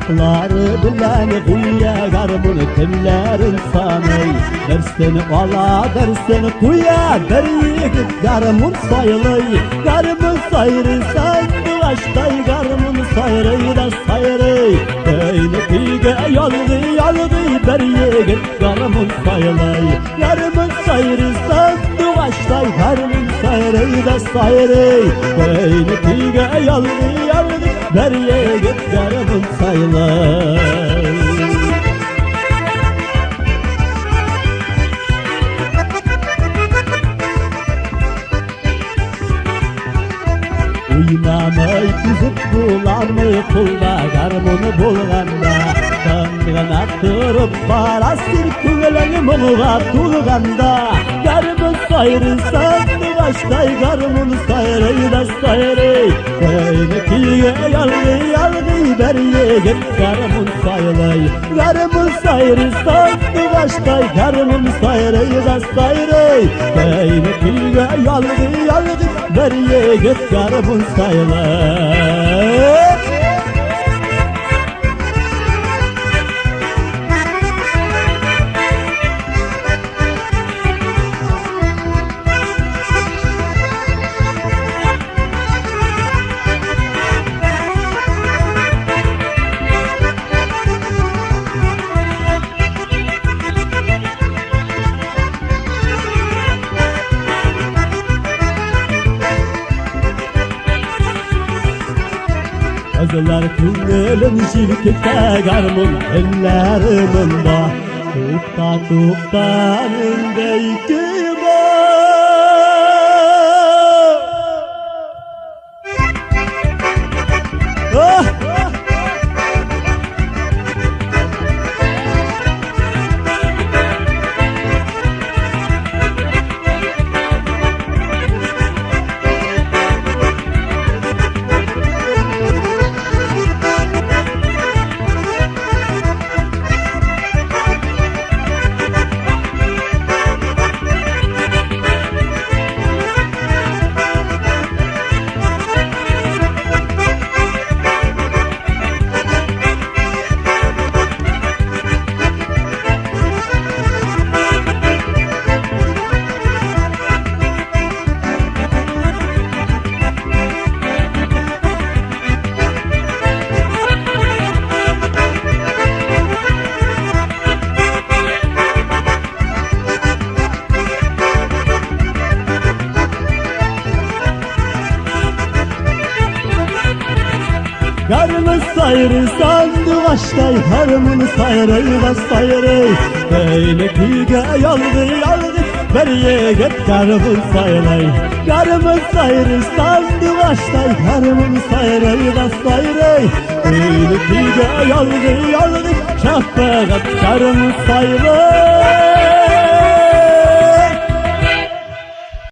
Ayakları bilen kuya garmın kimlerin sanay. Dersini ala dersini kuya der yigit garmın sayılay. Garmın sayrı sandı baştay garmın sayrı da sayrı. Beyni pige yaldı der yigit garmın sayılay. Garmın sayrı sandı baştay garmın sayrı da sayrı. Beyni pige yaldı der yigit garmın sayılay. Uymamay küzüp bulanmay kulda garmını bulganda. Dangıgan attırıp barasır kügelen muğla tulganda. Garmın sayrı sandı baştay garmın sayrı da sayrı. Beyni pige yalgı der yigit garmın sayılay. Garmın sayrı sandı baştay garmın sayrı da sayrı. Beyni pige yalgı der yigit garmın sayılay. Kızlar küngelin şirkette garmın elleriminde. Tukta önündeyken garmın sayrı sandı baştay garmın sayrı da sayrı. Beyni pige yaldı der yigit garmın sayılay. Garmın sayrı sandı baştay garmın sayrı da sayrı. Beyni pige yaldı şaffagat garmın sayılay.